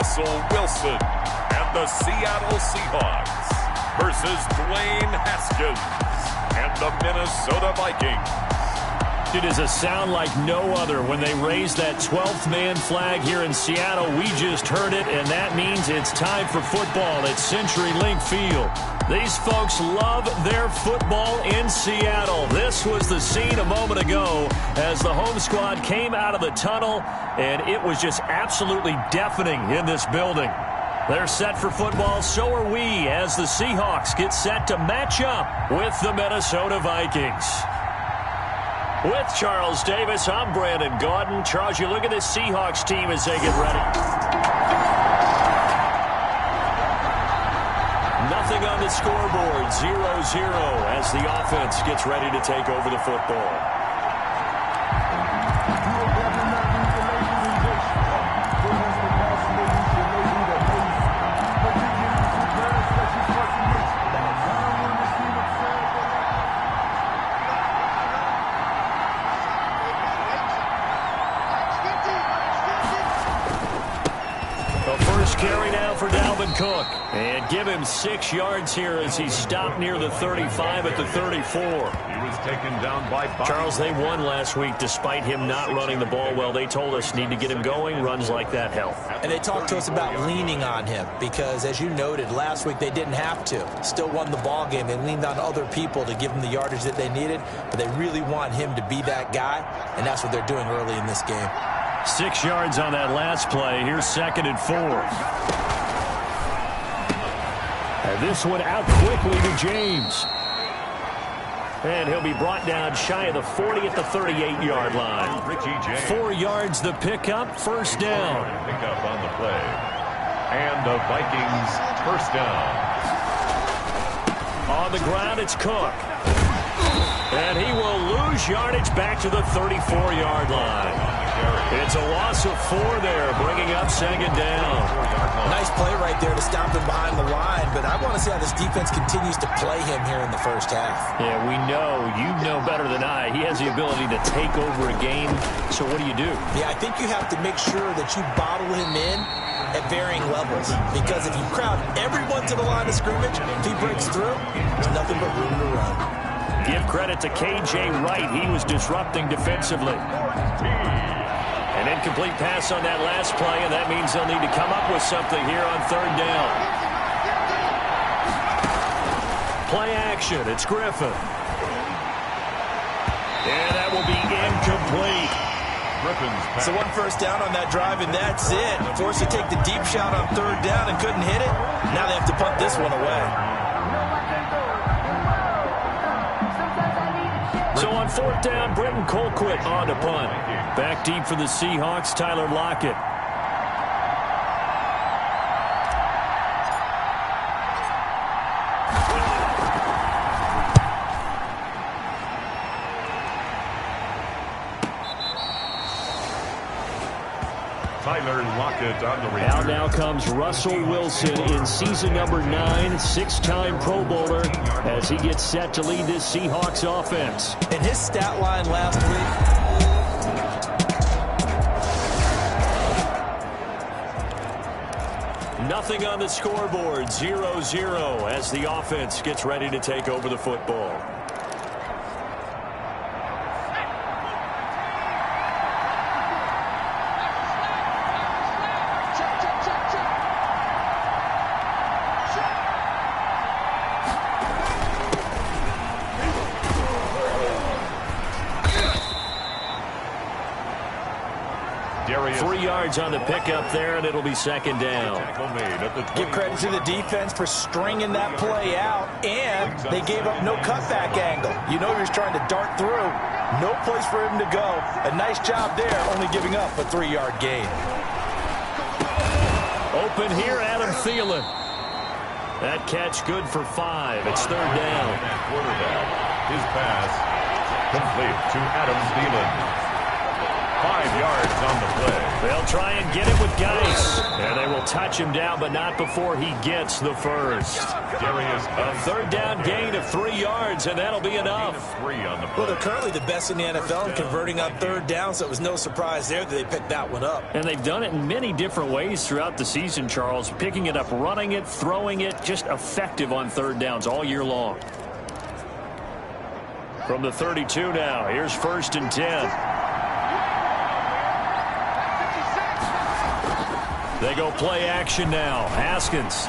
Russell Wilson and the Seattle Seahawks versus Dwayne Haskins and the Minnesota Vikings. It is a sound like no other when they raise that 12th man flag here in Seattle. We just heard it, and that means it's time for football at CenturyLink Field. These folks love their football in Seattle. This was the scene a moment ago as the home squad came out of the tunnel, and it was just absolutely deafening in this building. They're set for football, so are we, as the Seahawks get set to match up with the Minnesota Vikings. With Charles Davis, I'm Brandon Gaudin. Charles, you look at this Seahawks team as they get ready. Nothing on the scoreboard, 0-0 as the offense gets ready to take over the football. Carry now for Dalvin Cook. And give him 6 yards here as he stopped near the 35 at the 34. He was taken down by Bobby. Charles, they won last week despite him not running the ball well. They told us need to get him going. Runs like that help. And they talked to us about leaning on him because, as you noted, last week they didn't have to. Still won the ball game. They leaned on other people to give them the yardage that they needed. But they really want him to be that guy, and that's what they're doing early in this game. 6 yards on that last play. Here's 2nd and 4. And this one out quickly to James. And he'll be brought down shy of the 40 at the 38-yard line. 4 yards the pickup, first down. Pickup on the play. And the Vikings first down. On the ground, it's Cook. And he will lose yardage back to the 34-yard line. It's a loss of 4 there, bringing up 2nd down. Nice play right there to stop him behind the line, but I want to see how this defense continues to play him here in the first half. Yeah, we know. You know better than I. He has the ability to take over a game, so what do you do? Yeah, I think you have to make sure that you bottle him in at varying levels, because if you crowd everyone to the line of scrimmage, if he breaks through, there's nothing but room to run. Give credit to K.J. Wright. He was disrupting defensively. An incomplete pass on that last play, and that means they'll need to come up with something here on 3rd down. Play action. It's Griffin. And that will be incomplete. So 1 first down on that drive, and that's it. Forced to take the deep shot on 3rd down and couldn't hit it. Now they have to punt this one away. So on 4th down, Britton Colquitt on to punt. Back deep for the Seahawks, Tyler Lockett. Tyler Lockett on the return. Now comes Russell Wilson in season number 9, 6-time Pro Bowler, as he gets set to lead this Seahawks offense. In his stat line last week, nothing on the scoreboard, 0-0 as the offense gets ready to take over the football. On the pickup there, and it'll be 2nd down. Give credit to the defense for stringing that play out, and they gave up no cutback angle. You know he was trying to dart through. No place for him to go. A nice job there, only giving up a 3-yard gain. Open here, Adam Thielen. That catch good for 5. It's 3rd down. Quarterback. His pass complete to Adam Thielen. 5 yards on the play. They'll try and get him with Geis. And they will touch him down, but not before he gets the first. A third down gain of 3 yards, and that'll be enough. Well, they're currently the best in the NFL in converting on third down, so it was no surprise there that they picked that one up. And they've done it in many different ways throughout the season, Charles. Picking it up, running it, throwing it, just effective on third downs all year long. From the 32 now, here's 1st and 10. They go play action now. Haskins.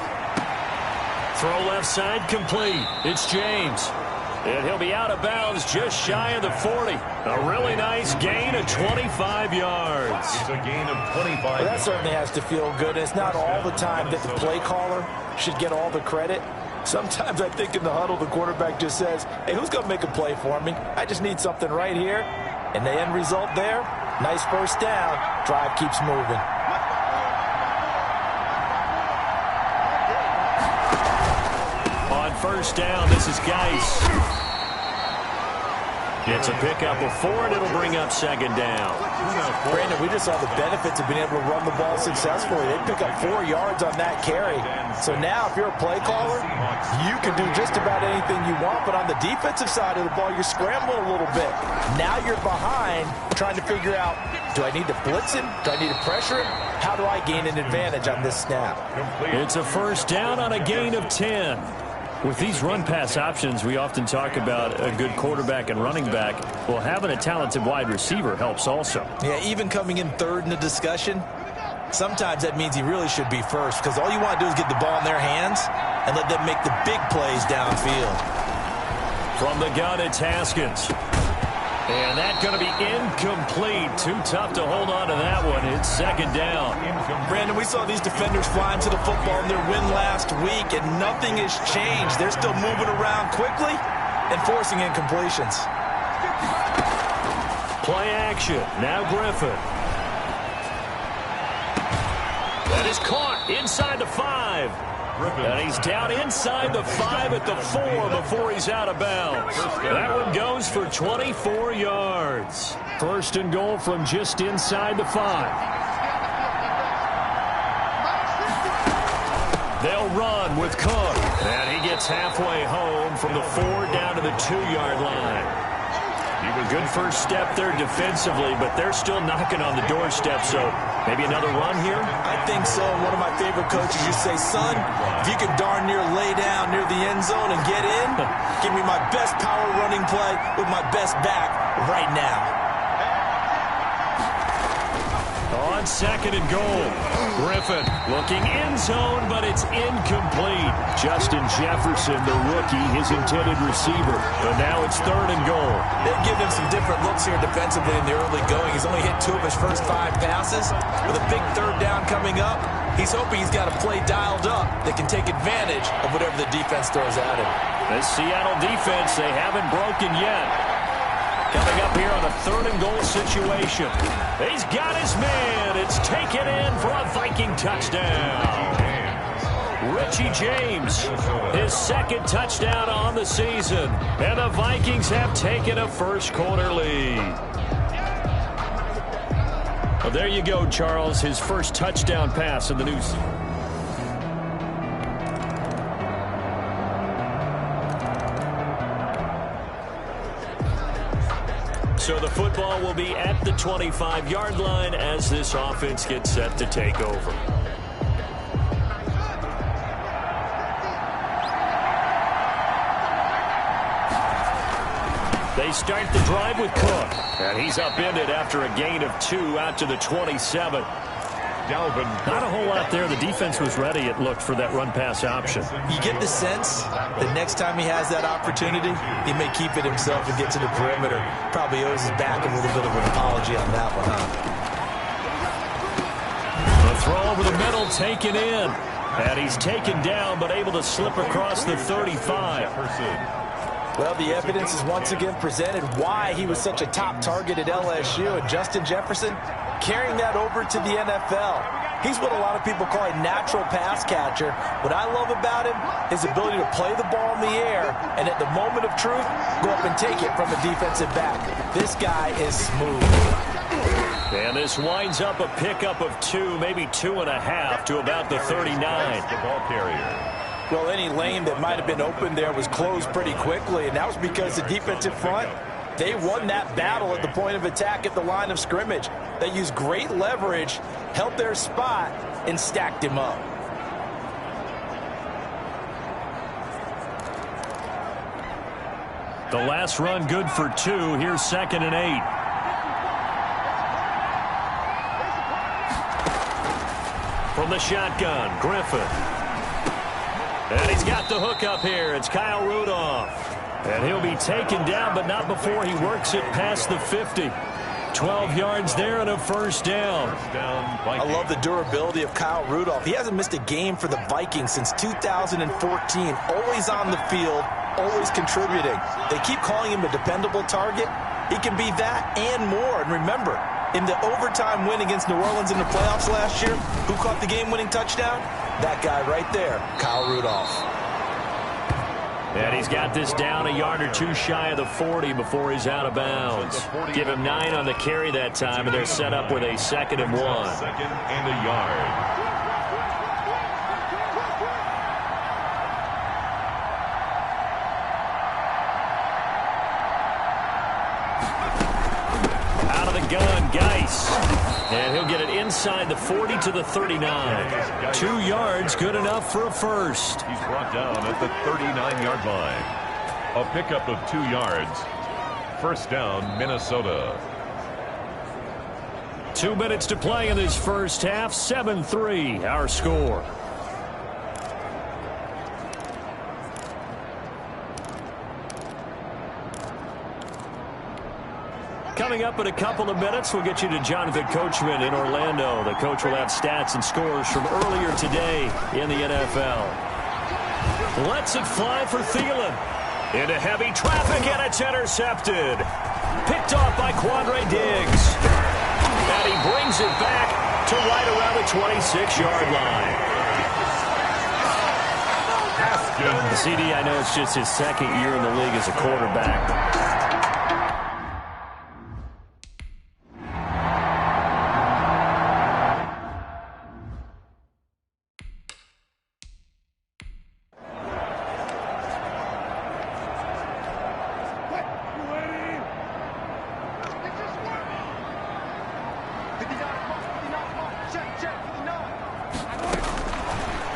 Throw left side complete. It's James. And he'll be out of bounds just shy of the 40. A really nice gain of 25 yards. It's a gain of 25. Well, that certainly has to feel good. It's not all the time that the play caller should get all the credit. Sometimes I think in the huddle, the quarterback just says, hey, who's going to make a play for me? I just need something right here. And the end result there, nice first down. Drive keeps moving. On first down, this is Geis. It's a pickup of 4, and it'll bring up 2nd down. Brandon, we just saw the benefits of being able to run the ball successfully. They pick up 4 yards on that carry. So now if you're a play caller, you can do just about anything you want. But on the defensive side of the ball, you're scrambling a little bit. Now you're behind trying to figure out, do I need to blitz him? Do I need to pressure him? How do I gain an advantage on this snap? It's a first down on a gain of 10. With these run-pass options, we often talk about a good quarterback and running back. Well, having a talented wide receiver helps also. Yeah, even coming in third in the discussion, sometimes that means he really should be first, because all you want to do is get the ball in their hands and let them make the big plays downfield. From the gun, it's Haskins. And that's going to be incomplete. Too tough to hold on to that one. It's 2nd down. Brandon, we saw these defenders flying to the football in their win last week, and nothing has changed. They're still moving around quickly and forcing incompletions. Play action. Now Griffin. That is caught inside the 5. And he's down inside the 5 at the 4 before he's out of bounds. That one goes for 24 yards. 1st and goal from just inside the 5. They'll run with Cook. And he gets halfway home from the 4 down to the 2-yard line. Good first step there defensively, but they're still knocking on the doorstep, so maybe another run here? I think so. One of my favorite coaches used to say, son, if you can darn near lay down near the end zone and get in, give me my best power running play with my best back right now. On 2nd and goal, Griffin looking end zone, but it's incomplete. Justin Jefferson, the rookie, his intended receiver. But now it's 3rd and goal. They've given him some different looks here defensively in the early going. He's only hit 2 of his first 5 passes. With a big 3rd down coming up, he's hoping he's got a play dialed up that can take advantage of whatever the defense throws at him. The Seattle defense, they haven't broken yet. Coming up here on a 3rd and goal situation. He's got his man. It's taken in for a Viking touchdown. Richie James, his 2nd touchdown on the season. And the Vikings have taken a first-quarter lead. Well, there you go, Charles. His first touchdown pass in the new season. So the football will be at the 25-yard line as this offense gets set to take over. They start the drive with Cook. And he's upended after a gain of 2 out to the 27. Not a whole lot there. The defense was ready, it looked, for that run-pass option. You get the sense that next time he has that opportunity, he may keep it himself and get to the perimeter. Probably owes his back a little bit of an apology on that one, huh? The throw over the middle, taken in. And he's taken down, but able to slip across the 35. Well, the evidence is once again presented why he was such a top target at LSU. And Justin Jefferson carrying that over to the NFL. He's what a lot of people call a natural pass catcher. What I love about him, his ability to play the ball in the air and at the moment of truth, go up and take it from a defensive back. This guy is smooth. And this winds up a pickup of 2, maybe 2.5 to about the 39. The ball carrier. Well, any lane that might have been open there was closed pretty quickly, and that was because the defensive front, they won that battle at the point of attack at the line of scrimmage. They used great leverage, held their spot, and stacked him up. The last run good for 2. Here's 2nd and 8. From the shotgun, Griffin. And he's got the hook up here. It's Kyle Rudolph. And he'll be taken down, but not before he works it past the 50. 12 yards there and a first down. I love the durability of Kyle Rudolph. He hasn't missed a game for the Vikings since 2014. Always on the field, always contributing. They keep calling him a dependable target. He can be that and more. And remember, in the overtime win against New Orleans in the playoffs last year, who caught the game-winning touchdown? That guy right there, Kyle Rudolph. And he's got this down a yard or 2 shy of the 40 before he's out of bounds. Give him 9 on the carry that time, and they're set up with a 2nd and 1. 2nd and a yard. Gun, Geis. And he'll get it inside the 40 to the 39. 2 yards, good enough for a first. He's brought down at the 39-yard line. A pickup of 2 yards. First down, Minnesota. 2 minutes to play in this first half. 7-3, our score. Coming up in a couple of minutes, we'll get you to Jonathan Coachman in Orlando. The coach will have stats and scores from earlier today in the NFL. Lets it fly for Thielen. Into heavy traffic, and it's intercepted. Picked off by Quandre Diggs. And he brings it back to right around the 26-yard line. CD, I know it's just his 2nd year in the league as a quarterback.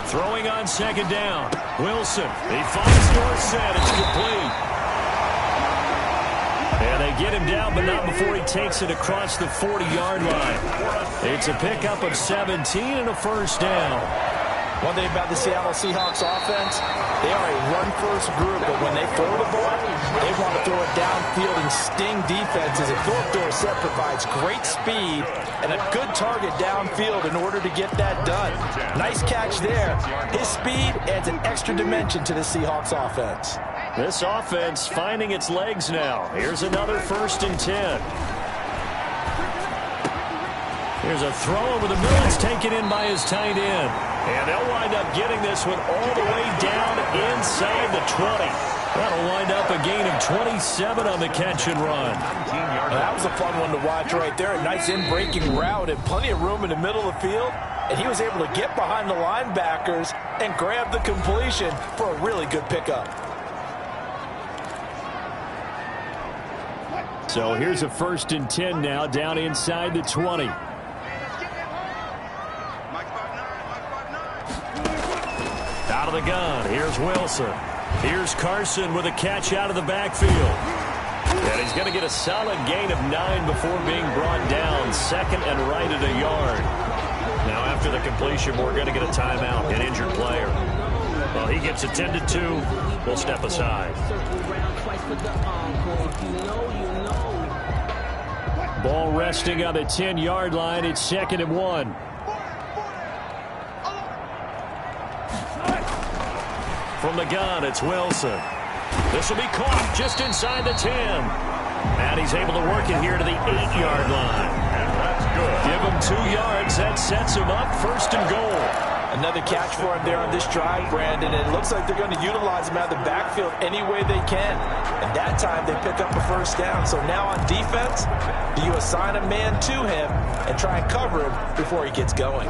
Throwing on 2nd down. Wilson. He finds Dorsett. It's complete. And they get him down, but not before he takes it across the 40-yard line. It's a pickup of 17 and a first down. One thing about the Seattle Seahawks offense, they are a run-first group, but when they throw the ball, they want to throw it downfield and sting defenses. And Philip Dorsett provides great speed and a good target downfield in order to get that done. Nice catch there. His speed adds an extra dimension to the Seahawks offense. This offense finding its legs now. Here's another 1st and 10. Here's a throw over the middle. It's taken in by his tight end. And they'll wind up getting this one all the way down inside the 20. That'll wind up a gain of 27 on the catch and run. That was a fun one to watch right there. A nice in-breaking route and plenty of room in the middle of the field. And he was able to get behind the linebackers and grab the completion for a really good pickup. So here's a 1st and 10 now down inside the 20. Out of the gun, here's Wilson. Here's Carson with a catch out of the backfield. And he's going to get a solid gain of 9 before being brought down. 2nd and right at a yard. Now after the completion, we're going to get a timeout, an injured player. Well, he gets attended to. We'll step aside. Ball resting on the 10-yard line. It's 2nd and 1. From the gun, it's Wilson. This will be caught just inside the 10. And he's able to work it here to the 8-yard line. And that's good. Give him 2 yards. That sets him up 1st and goal. Another catch for him there on this drive, Brandon, and it looks like they're going to utilize him out of the backfield any way they can. And that time they pick up a first down. So now on defense, do you assign a man to him and try and cover him before he gets going?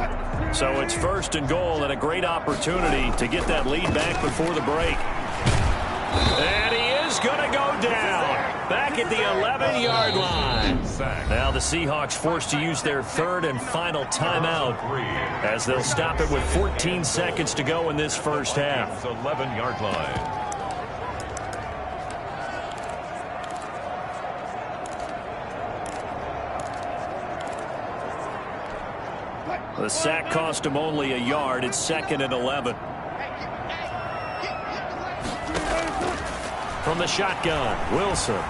So it's 1st and goal and a great opportunity to get that lead back before the break. And he is going to go down back at the 11-yard line. Now the Seahawks forced to use their 3rd and final timeout as they'll stop it with 14 seconds to go in this first half. 11-yard line. The sack cost him only a yard. It's 2nd and 11. From the shotgun, Wilson.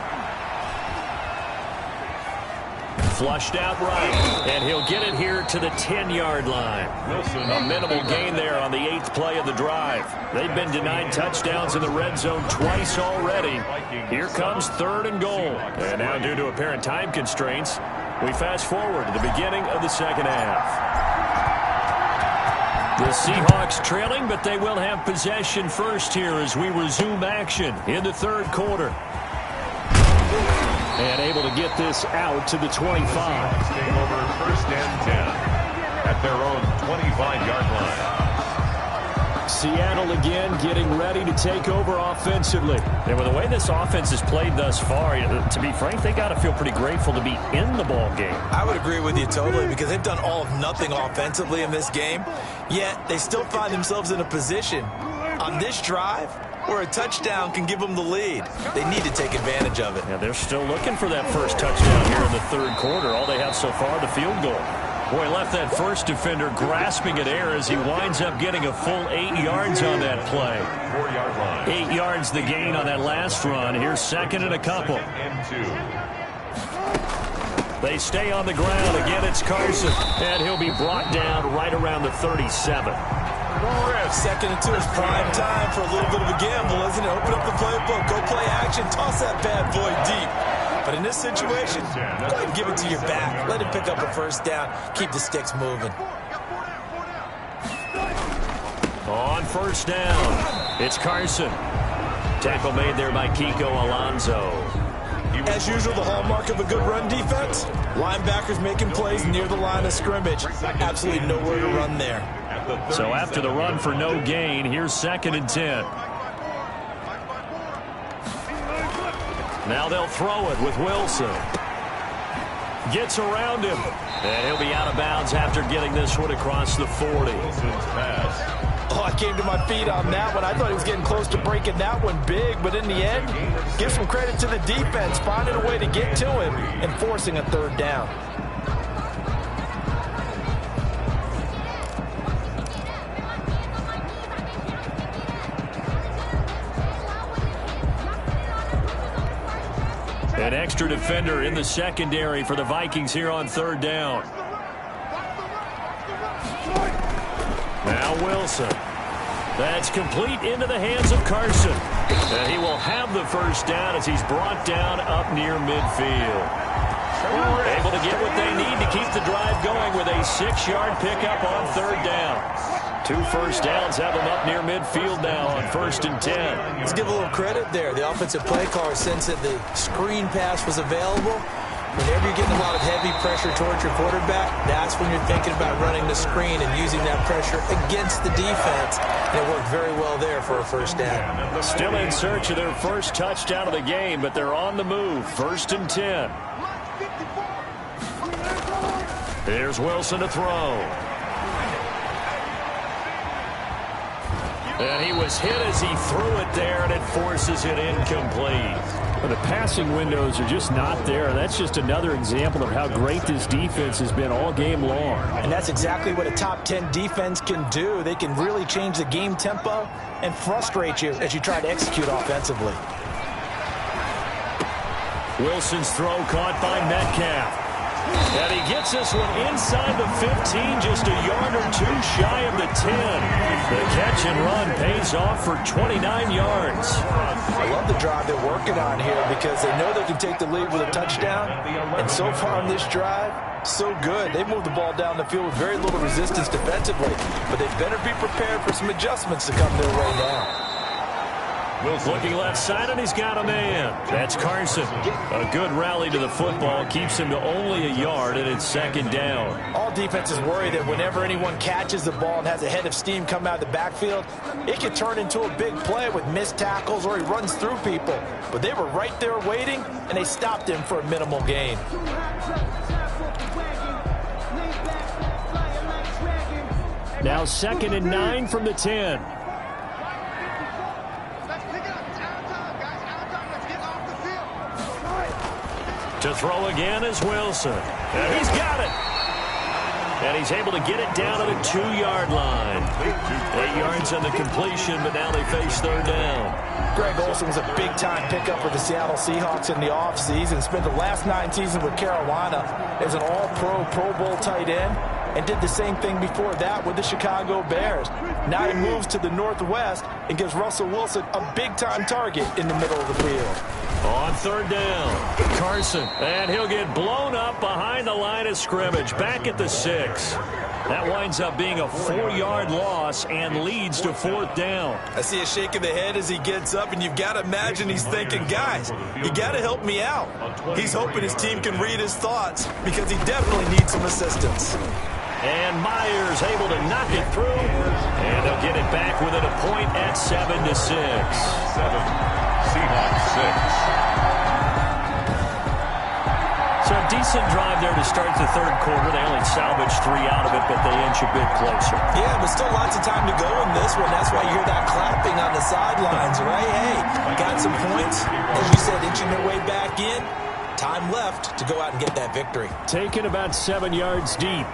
Flushed out right, and he'll get it here to the 10-yard line. A minimal gain there on the 8th play of the drive. They've been denied touchdowns in the red zone twice already. Here comes 3rd and goal. And now, due to apparent time constraints, we fast forward to the beginning of the second half. The Seahawks trailing, but they will have possession first here as we resume action in the 3rd quarter. And able to get this out to the 25. Staying over 1st and 10 at their own 25-yard line. Seattle again getting ready to take over offensively. And with the way this offense has played thus far, to be frank, they got to feel pretty grateful to be in the ball game. I would agree with you totally because they've done all of nothing offensively in this game, yet they still find themselves in a position on this drive where a touchdown can give them the lead. They need to take advantage of it. Yeah, they're still looking for that first touchdown here in the 3rd quarter. All they have so far, the field goal. Boy, left that first defender grasping at air as he winds up getting a full 8 yards on that play. 4-yard line. 8 yards the gain on that last run. Here's 2nd and a couple. 2nd and 2. They stay on the ground. Again, it's Carson. And he'll be brought down right around the 37. 2nd and 2 is prime time for a little bit of a gamble, isn't it? Open up the playbook, go play action, toss that bad boy deep. But in this situation, go ahead and give it to your back. Let him pick up a first down. Keep the sticks moving. On 1st down, it's Carson. Tackle made there by Kiko Alonso. As usual, the hallmark of a good run defense, linebackers making plays near the line of scrimmage. Absolutely nowhere to run there. So after the run for no gain, here's 2nd and 10. Now they'll throw it with Wilson. Gets around him. And he'll be out of bounds after getting this one across the 40. Oh, I came to my feet on that one. I thought he was getting close to breaking that one big, but in the end, give some credit to the defense, finding a way to get to him and forcing a 3rd down. An extra defender in the secondary for the Vikings here on 3rd down. Now Wilson. That's complete into the hands of Carson. And he will have the first down as he's brought down up near midfield. Able to get what they need to keep the drive going with a 6-yard pickup on 3rd down. 2 first downs have them up near midfield now on 1st and 10. Let's give a little credit there. The offensive play caller, since that the screen pass was available, whenever you're getting a lot of heavy pressure towards your quarterback, that's when you're thinking about running the screen and using that pressure against the defense. And it worked very well there for a first down. Still in search of their first touchdown of the game, but they're on the move. 1st and 10. Here's Wilson to throw. And he was hit as he threw it there, and it forces it incomplete. Well, the passing windows are just not there. That's just another example of how great this defense has been all game long. And that's exactly what a top 10 defense can do. They can really change the game tempo and frustrate you as you try to execute offensively. Wilson's throw caught by Metcalf. And he gets this one inside the 15, just a yard or 2 shy of the 10. The catch and run pays off for 29 yards. I love the drive they're working on here because they know they can take the lead with a touchdown. And so far on this drive, so good. They moved the ball down the field with very little resistance defensively, but they better be prepared for some adjustments to come their way now. Looking left side, and he's got a man. That's Carson. A good rally to the football keeps him to only a yard, and it's second down. All defenses worry that whenever anyone catches the ball and has a head of steam come out of the backfield, it can turn into a big play with missed tackles or he runs through people. But they were right there waiting, and they stopped him for a minimal gain. Now 2nd and 9 from the 10. To throw again is Wilson. And he's got it. And he's able to get it down to the 2-yard line. 8 yards on the completion, but now they face third down. Greg Olsen was a big-time pickup for the Seattle Seahawks in the offseason. Spent the last 9 seasons with Carolina as an all-pro, Pro Bowl tight end, and did the same thing before that with the Chicago Bears. Now he moves to the Northwest and gives Russell Wilson a big-time target in the middle of the field. On third down, Carson, and he'll get blown up behind the line of scrimmage, back at the 6. That winds up being a 4-yard loss and leads to fourth down. I see a shake of the head as he gets up, and you've got to imagine he's thinking, guys, you got to help me out. He's hoping his team can read his thoughts because he definitely needs some assistance. And Myers able to knock it through, and they'll get it back within a point at 7-6. 7, Seahawks 6. So a decent drive there to start the third quarter. They only salvaged 3 out of it, but they inch a bit closer. Yeah, but still lots of time to go in this one. That's why you hear that clapping on the sidelines, right? Hey, got some points. As you said, inching their way back in. Time left to go out and get that victory. Taken about 7 yards deep.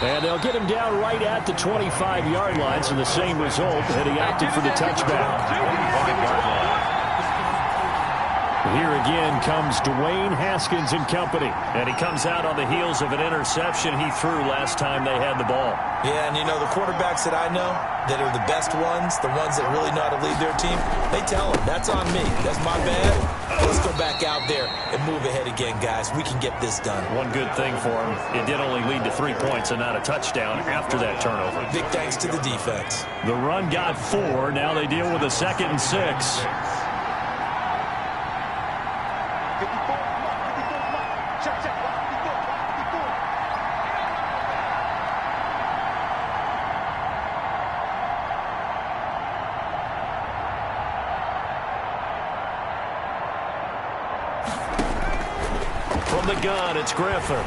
And they'll get him down right at the 25-yard line, so the same result, and he opted for the touchback. 25-yard line. Here again comes Dwayne Haskins and company. And he comes out on the heels of an interception he threw last time they had the ball. Yeah, and you know, the quarterbacks that I know that are the best ones, the ones that really know how to lead their team, they tell them, that's on me. That's my bad. Let's go back out there and move ahead again, guys. We can get this done. One good thing for him, it did only lead to 3 points and not a touchdown after that turnover. Big thanks to the defense. The run got 4. Now they deal with a 2nd and 6. From the gun, it's Griffin.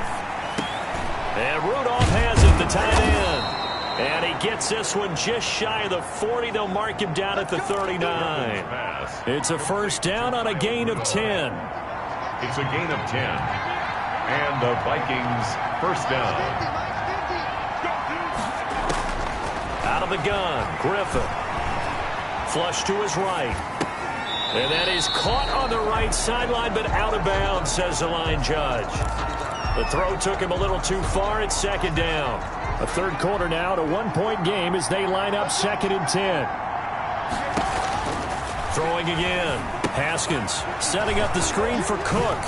And Rudolph has it, the tight end. And he gets this one just shy of the 40. They'll mark him down at the 39. It's a first down on a gain of 10. It's a gain of 10. And the Vikings first down. Out of the gun, Griffin. Flush to his right. And that is caught on the right sideline, but out of bounds, says the line judge. The throw took him a little too far. It's second down. A third quarter now, to 1-point game as they line up 2nd and 10. Throwing again. Haskins setting up the screen for Cook.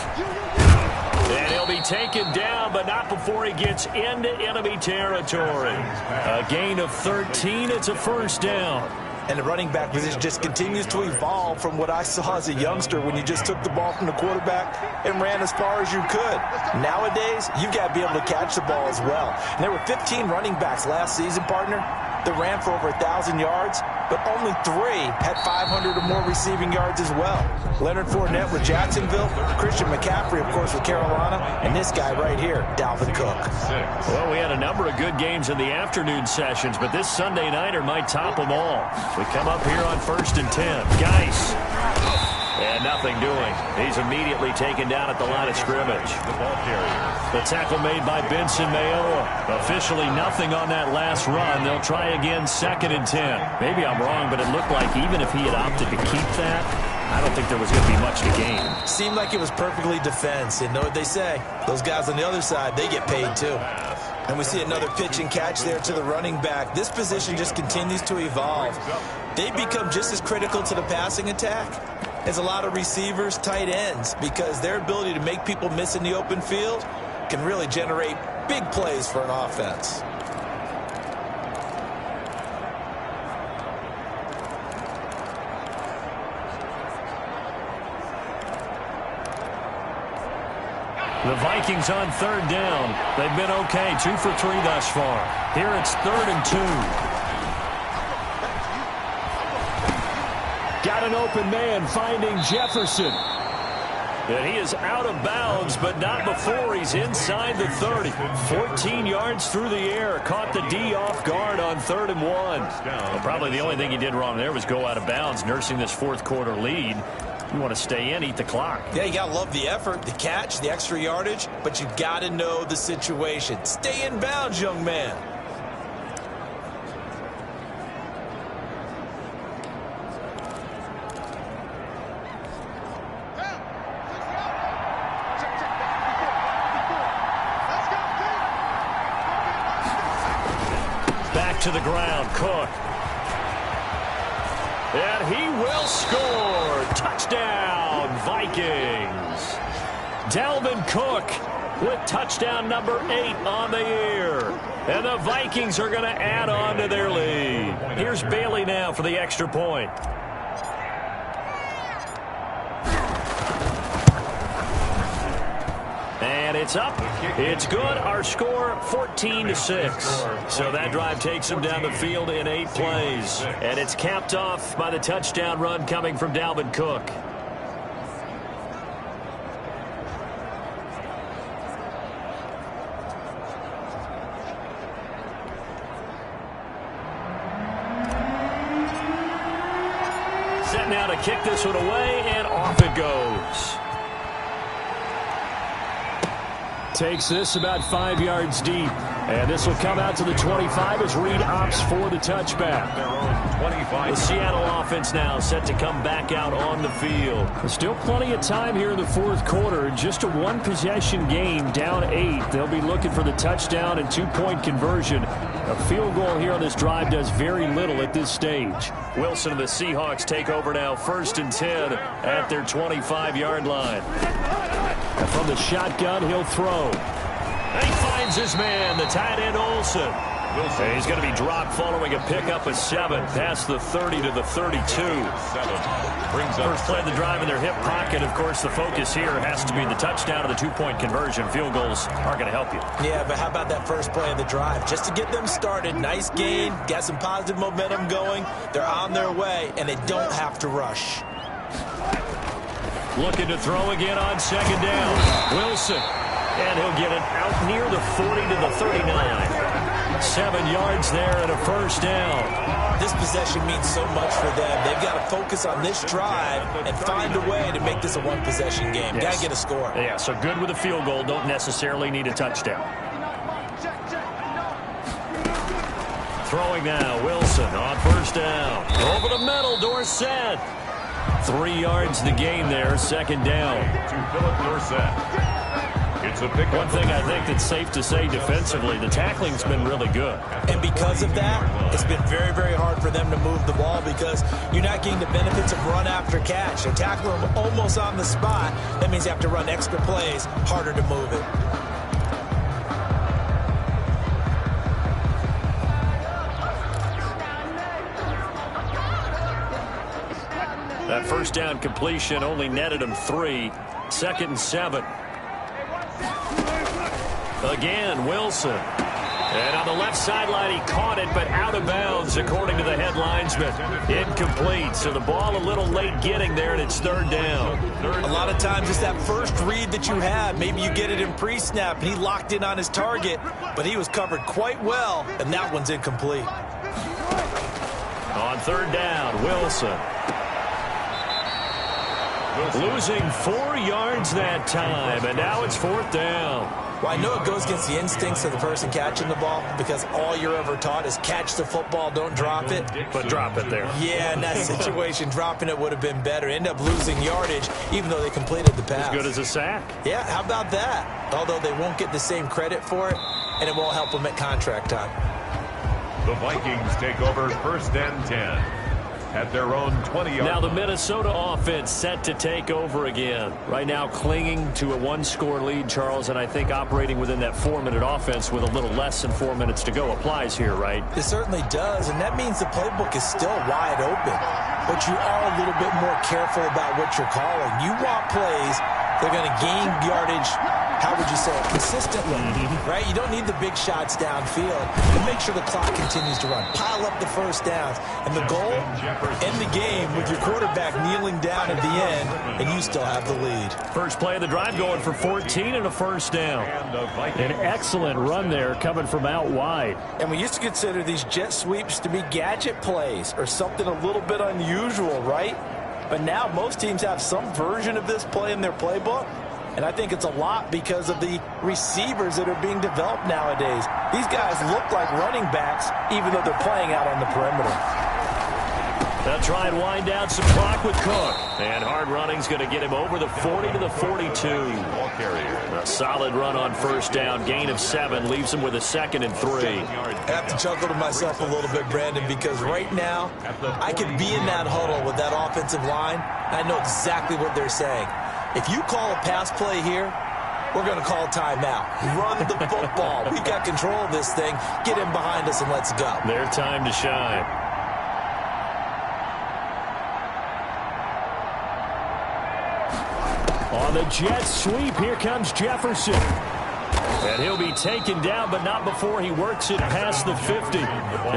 And he'll be taken down, but not before he gets into enemy territory. A gain of 13. It's a first down. And the running back position just continues to evolve from what I saw as a youngster when you just took the ball from the quarterback and ran as far as you could. Nowadays, you've got to be able to catch the ball as well. And there were 15 running backs last season, partner, that ran for over 1,000 yards, but only 3 had 500 or more receiving yards as well. Leonard Fournette with Jacksonville, Christian McCaffrey, of course, with Carolina, and this guy right here, Dalvin Cook. Well, we had a number of good games in the afternoon sessions, but this Sunday nighter might top them all. We come up here on 1st and 10. Geis. And nothing doing. He's immediately taken down at the line of scrimmage. The tackle made by Benson Mayowa. Officially nothing on that last run. They'll try again 2nd and 10. Maybe I'm wrong, but it looked like even if he had opted to keep that, I don't think there was going to be much to gain. Seemed like it was perfectly defense. And know what they say? Those guys on the other side, they get paid too. And we see another pitch and catch there to the running back. This position just continues to evolve. They become just as critical to the passing attack is a lot of receivers, tight ends, because their ability to make people miss in the open field can really generate big plays for an offense. The Vikings on third down. They've been okay, 2 for 3 thus far. Here it's 3rd and 2. Got an open man finding Jefferson. And he is out of bounds, but not before he's inside the 30. 14 yards through the air. Caught the D off guard on 3rd and 1. Well, probably the only thing he did wrong there was go out of bounds, nursing this fourth quarter lead. You want to stay in, eat the clock. Yeah, you got to love the effort, the catch, the extra yardage, but you got to know the situation. Stay in bounds, young man. Back to the ground, Cook. And he will score. Touchdown, Vikings. Dalvin Cook with touchdown number 8 on the year. And the Vikings are going to add on to their lead. Here's Bailey now for the extra point. And it's up. It's good. Our score 14-6. So that drive takes them down the field in 8 plays. And it's capped off by the touchdown run coming from Dalvin Cook. Set now to kick this one away, and off it goes. Takes this about 5 yards deep. And this will come out to the 25 as Reed opts for the touchback. The Seattle offense now set to come back out on the field. Still plenty of time here in the fourth quarter. Just a one-possession game, down 8. They'll be looking for the touchdown and 2-point conversion. A field goal here on this drive does very little at this stage. Wilson and the Seahawks take over now, 1st and 10 at their 25-yard line. And from the shotgun, he'll throw. And he finds his man, the tight end Olsen. And he's going to be dropped following a pickup of 7 past the 30 to the 32. First play of the drive in their hip pocket. Of course, the focus here has to be the touchdown and the 2-point conversion. Field goals aren't going to help you. Yeah, but how about that first play of the drive? Just to get them started, nice gain, got some positive momentum going. They're on their way, and they don't have to rush. Looking to throw again on 2nd down. Wilson. And he'll get it out near the 40 to the 39. 7 yards there and a first down. This possession means so much for them. They've got to focus on this drive and find a way to make this a one-possession game. Yes. Got to get a score. Yeah, so good with a field goal. Don't necessarily need a touchdown. Throwing now, Wilson on 1st down. Over the middle, Dorsett. 3 yards the gain there, 2nd down. To Philip Dorsett. It's a pick. One thing I think that's safe to say defensively, the tackling's been really good. And because of that, it's been very, very hard for them to move the ball because you're not getting the benefits of run after catch. They tackle them almost on the spot. That means you have to run extra plays, harder to move it. That first down completion only netted him 3. 2nd and 7. Again, Wilson. And on the left sideline, he caught it, but out of bounds, according to the head linesman. Incomplete, so the ball a little late getting there, and it's 3rd down. A lot of times it's that first read that you have. Maybe you get it in pre-snap, and he locked in on his target, but he was covered quite well, and that one's incomplete. On 3rd down, Wilson. Losing 4 yards that time, and now it's 4th down. Well, I know it goes against the instincts of the person catching the ball because all you're ever taught is catch the football, don't drop it. But drop it there. Yeah, in that situation, dropping it would have been better. End up losing yardage, even though they completed the pass. As good as a sack. Yeah, how about that? Although they won't get the same credit for it, and it won't help them at contract time. The Vikings take over 1st and 10. at their own 20-yard line. Now the Minnesota offense set to take over again. Right now clinging to a one-score lead, Charles, and I think operating within that 4-minute offense with a little less than 4 minutes to go applies here, right? It certainly does, and that means the playbook is still wide open. But you are a little bit more careful about what you're calling. You want plays they're going to gain yardage, how would you say it, consistently, right? You don't need the big shots downfield. And make sure the clock continues to run. Pile up the first downs. And the goal, end the game with your quarterback kneeling down at the end, and you still have the lead. First play of the drive going for 14 and a first down. An excellent run there coming from out wide. And we used to consider these jet sweeps to be gadget plays or something a little bit unusual, right? But now most teams have some version of this play in their playbook. And I think it's a lot because of the receivers that are being developed nowadays. These guys look like running backs even though they're playing out on the perimeter. They'll try and wind down some clock with Cook. And hard running's going to get him over the 40 to the 42. A solid run on first down. Gain of 7 leaves him with a 2nd and 3. I have to chuckle to myself a little bit, Brandon, because right now I could be in that huddle with that offensive line. And I know exactly what they're saying. If you call a pass play here, we're going to call a timeout. Run the football. We've got control of this thing. Get in behind us and let's go. Their time to shine. On the jet sweep, here comes Jefferson. And he'll be taken down, but not before he works it past the 50.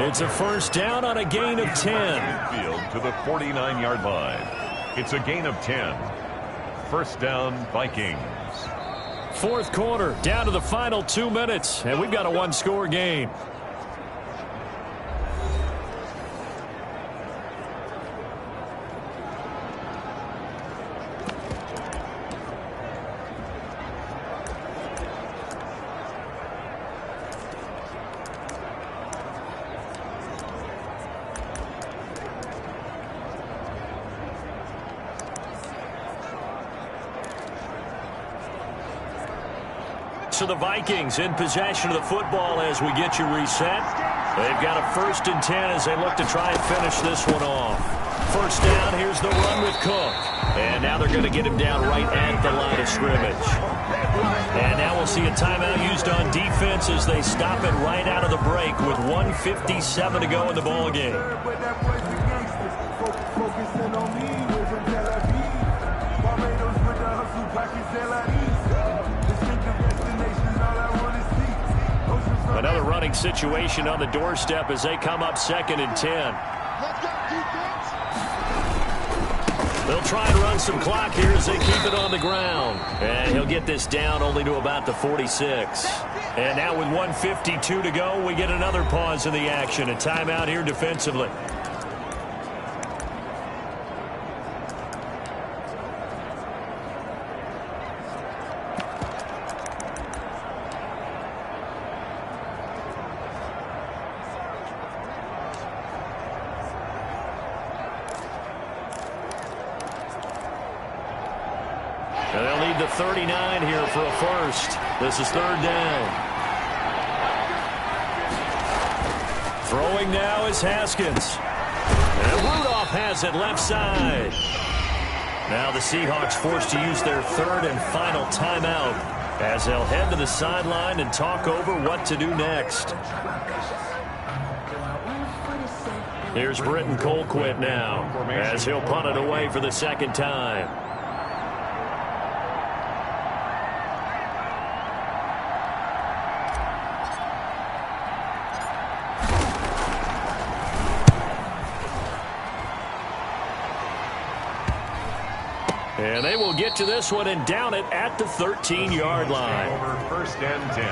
It's a first down on a gain of 10. Field to the 49-yard line. It's a gain of 10. First down, Vikings. Fourth quarter, down to the final 2 minutes, and we've got a one-score game. So the Vikings in possession of the football as we get you reset. They've got a 1st and 10 as they look to try and finish this one off. First down, here's the run with Cook. And now they're going to get him down right at the line of scrimmage. And now we'll see a timeout used on defense as they stop it right out of the break with 1:57 to go in the ball game. Another running situation on the doorstep as they come up 2nd and 10. They'll try and run some clock here as they keep it on the ground. And he'll get this down only to about the 46. And now with 1:52 to go, we get another pause in the action. A timeout here defensively. And they'll need the 39 here for a first. This is 3rd down. Throwing now is Haskins. And Rudolph has it left side. Now the Seahawks forced to use their 3rd and final timeout as they'll head to the sideline and talk over what to do next. Here's Britton Colquitt now as he'll punt it away for the 2nd time. And they will get to this one and down it at the 13-yard line. Over 1st and 10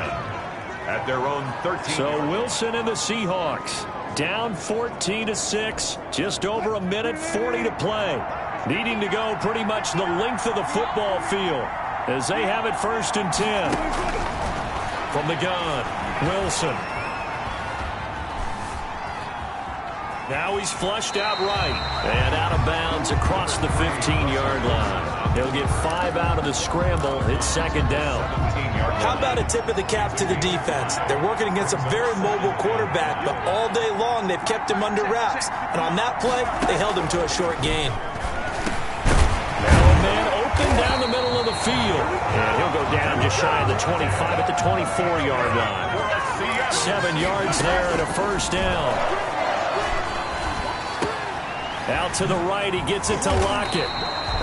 at their own 13. So Wilson and the Seahawks down 14-6, just over a minute 40 to play. Needing to go pretty much the length of the football field as they have it 1st and 10. From the gun, Wilson. Now he's flushed out right and out of bounds across the 15-yard line. He'll get 5 out of the scramble. It's second down. How about a tip of the cap to the defense? They're working against a very mobile quarterback, but all day long they've kept him under wraps. And on that play, they held him to a short gain. Now a man open down the middle of the field. And he'll go down just shy of the 25 at the 24-yard line. 7 yards there and a first down. Out to the right, he gets it to Lockett.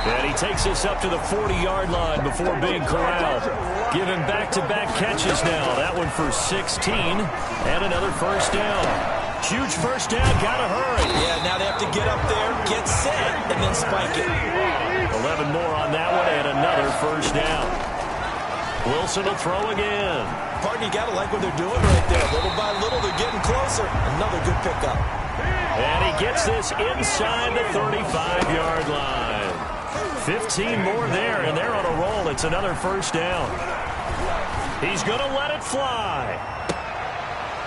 And he takes us up to the 40-yard line before being corralled. Give him back-to-back catches now. That one for 16 and another first down. Huge first down, gotta hurry. Yeah, now they have to get up there, get set, and then spike it. 11 more on that one and another first down. Wilson will throw again. Partner, you gotta like what they're doing right there. Little by little, they're getting closer. Another good pickup. And he gets this inside the 35-yard line. 15 more there, and they're on a roll. It's another first down. He's going to let it fly.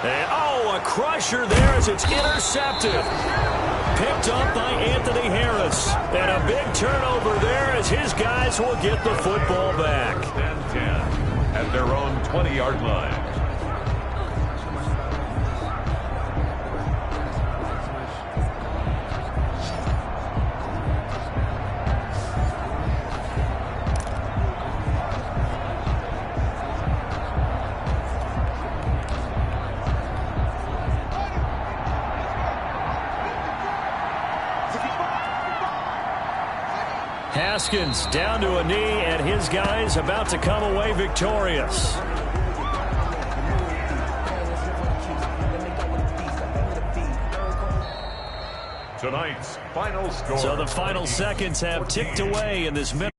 And, oh, a crusher there as it's intercepted. Picked up by Anthony Harris. And a big turnover there as his guys will get the football back. 10 at their own 20-yard line. Haskins down to a knee, and his guys about to come away victorious. Tonight's final score. So the final seconds have ticked away in this minute.